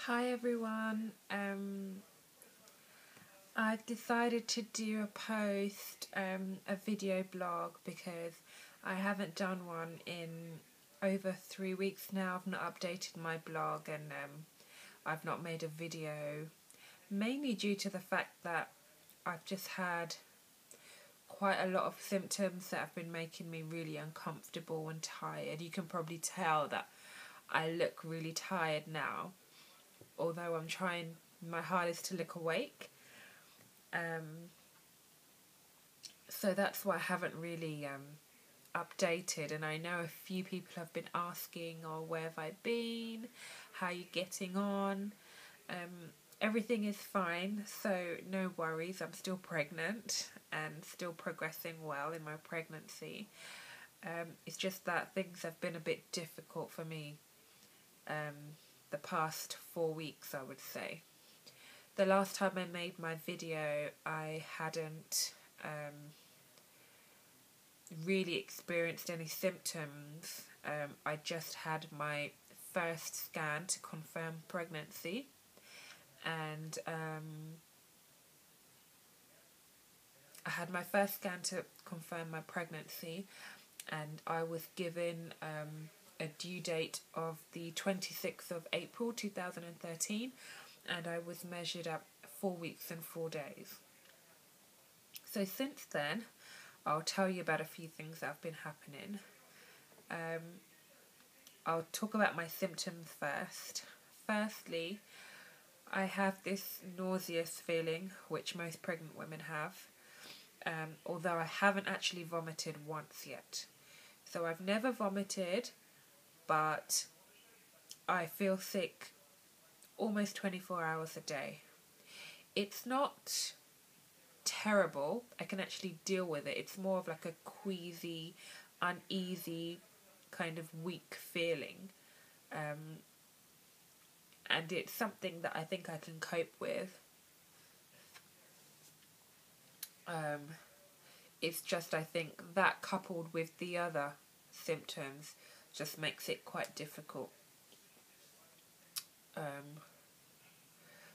Hi everyone. I've decided to do a video blog because I haven't done one in over 3 weeks now. I've not updated my blog and I've not made a video, mainly due to the fact that I've just had quite a lot of symptoms that have been making me really uncomfortable and tired. You can probably tell that I look really tired now, although I'm trying my hardest to look awake. So that's why I haven't really updated, and I know a few people have been asking, oh, where have I been, how are you getting on? Everything is fine, so no worries. I'm still pregnant and still progressing well in my pregnancy. It's just that things have been a bit difficult for me the past 4 weeks, I would say. The last time I made my video, I hadn't really experienced any symptoms. I just had my first scan to confirm pregnancy, and I had my first scan to confirm my pregnancy, and I was given a due date of the 26th of April 2013, and I was measured at 4 weeks and 4 days. So since then, I'll tell you about a few things that have been happening. I'll talk about my symptoms first. Firstly, I have this nauseous feeling, which most pregnant women have, although I haven't actually vomited once yet. So I've never vomited, but I feel sick almost 24 hours a day. It's not terrible. I can actually deal with it. It's more of like a queasy, uneasy, kind of weak feeling. And it's something that I think I can cope with. It's just, I think, that coupled with the other symptoms just makes it quite difficult.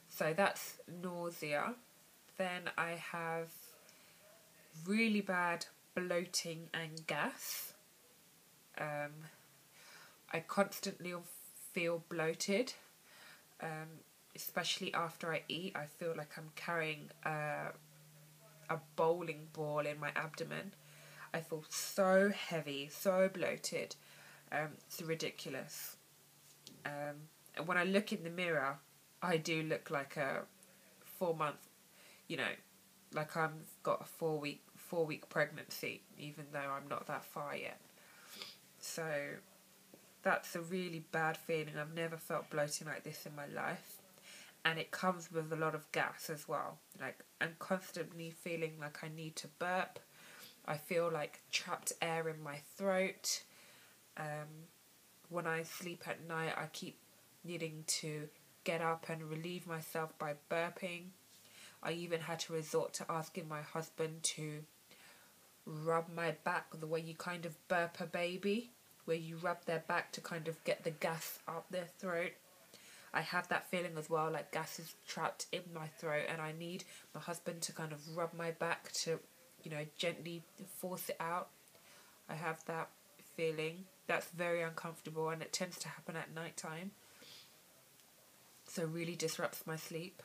So that's nausea. Then I have really bad bloating and gas. I constantly feel bloated, especially after I eat. I feel like I'm carrying a bowling ball in my abdomen. I feel so heavy, so bloated. It's ridiculous. And when I look in the mirror, I do look like a 4 month, like I've got a 4 week pregnancy, even though I'm not that far yet. So that's a really bad feeling. I've never felt bloating like this in my life. And it comes with a lot of gas as well. Like, I'm constantly feeling like I need to burp. I feel like trapped air in my throat. When I sleep at night, I keep needing to get up and relieve myself by burping. I even had to resort to asking my husband to rub my back the way you kind of burp a baby, where you rub their back to kind of get the gas up their throat. I have that feeling as well, like gas is trapped in my throat, and I need my husband to kind of rub my back to, gently force it out. I have that feeling. That's very uncomfortable, and it tends to happen at night time. So it really disrupts my sleep.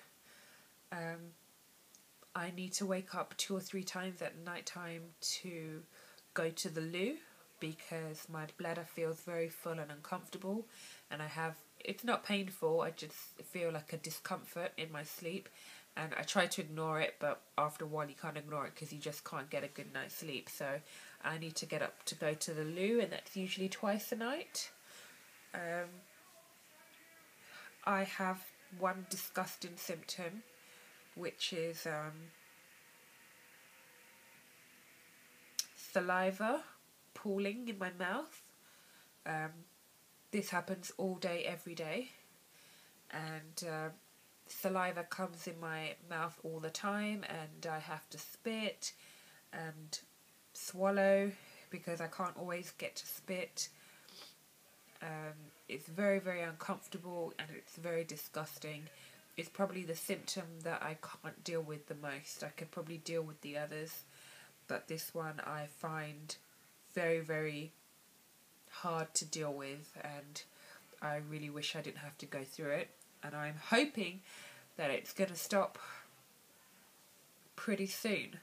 I need to wake up 2 or 3 times at night time to go to the loo because my bladder feels very full and uncomfortable, and it's not painful, I just feel like a discomfort in my sleep, and I try to ignore it, but after a while you can't ignore it because you just can't get a good night's sleep. So I need to get up to go to the loo, and that's usually twice a night. I have one disgusting symptom, which is saliva pooling in my mouth. This happens all day, every day, and saliva comes in my mouth all the time, and I have to spit and swallow because I can't always get to spit. It's very, very uncomfortable and it's very disgusting. It's probably the symptom that I can't deal with the most. I could probably deal with the others, but this one I find very, very hard to deal with, and I really wish I didn't have to go through it. And I'm hoping that it's going to stop pretty soon.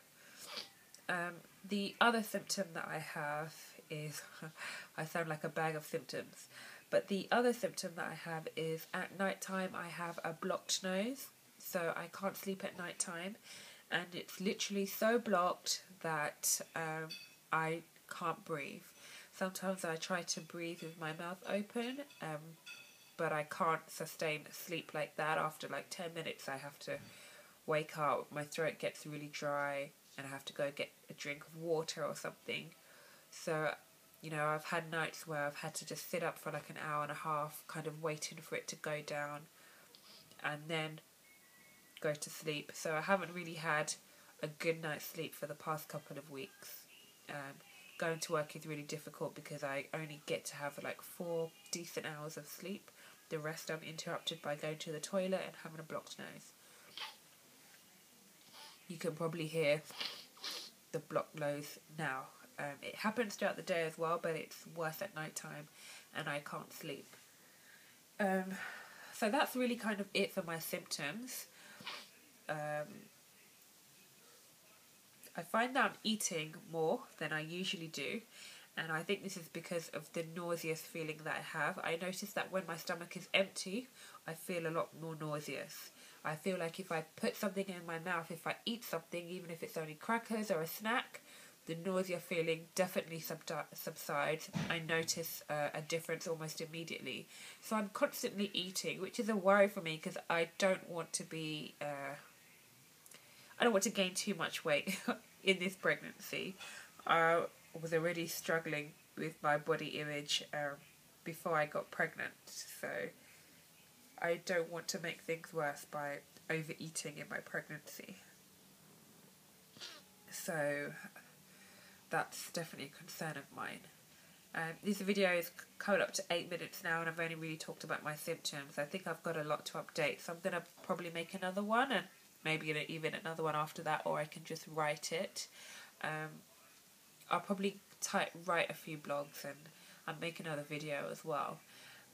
The other symptom that I have is, I sound like a bag of symptoms, but the other symptom that I have is at night time I have a blocked nose, so I can't sleep at night time, and it's literally so blocked that I can't breathe. Sometimes I try to breathe with my mouth open, but I can't sustain sleep like that. After like 10 minutes I have to wake up, my throat gets really dry, and I have to go get a drink of water or something. So, you know, I've had nights where I've had to just sit up for like an hour and a half, kind of waiting for it to go down, and then go to sleep. So I haven't really had a good night's sleep for the past couple of weeks. Going to work is really difficult because I only get to have like 4 decent hours of sleep. The rest I'm interrupted by going to the toilet and having a blocked nose. You can probably hear the blocked nose now. It happens throughout the day as well, but it's worse at night time and I can't sleep. So that's really kind of it for my symptoms. I find that I'm eating more than I usually do, and I think this is because of the nauseous feeling that I have. I notice that when my stomach is empty, I feel a lot more nauseous. I feel like if I put something in my mouth, if I eat something, even if it's only crackers or a snack, the nausea feeling definitely subsides. I notice a difference almost immediately. So I'm constantly eating, which is a worry for me because I don't want to be... I don't want to gain too much weight in this pregnancy. I was already struggling with my body image before I got pregnant, so I don't want to make things worse by overeating in my pregnancy. So that's definitely a concern of mine. This video is coming up to 8 minutes now, and I've only really talked about my symptoms. I think I've got a lot to update, so I'm going to probably make another one, and maybe even another one after that, or I can just write it. I'll probably write a few blogs and make another video as well.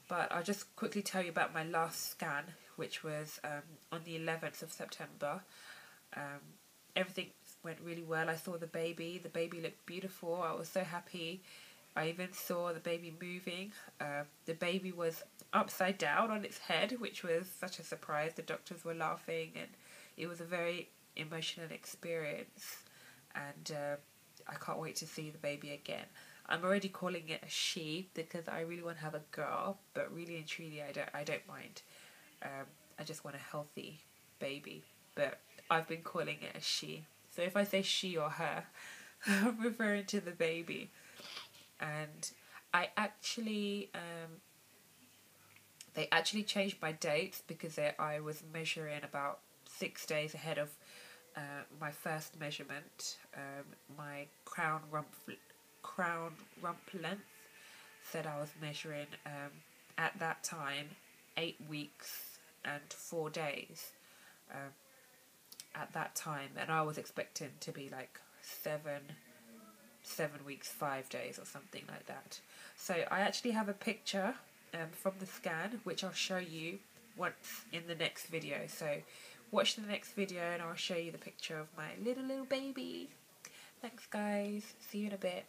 But I'll just quickly tell you about my last scan, which was on the 11th of September. Everything went really well. I saw the baby. The baby looked beautiful. I was so happy. I even saw the baby moving. The baby was upside down on its head, which was such a surprise. The doctors were laughing, and it was a very emotional experience. And I can't wait to see the baby again. I'm already calling it a she because I really want to have a girl, but really and truly I don't mind. I just want a healthy baby, but I've been calling it a she. So if I say she or her, I'm referring to the baby. And I actually, they actually changed my dates because I was measuring about 6 days ahead of my first measurement. My crown rump length said I was measuring at that time 8 weeks and 4 days at that time, and I was expecting to be like 7 weeks 5 days or something like that. So I actually have a picture from the scan which I'll show you once in the next video. So watch the next video and I'll show you the picture of my little baby. Thanks guys, see you in a bit.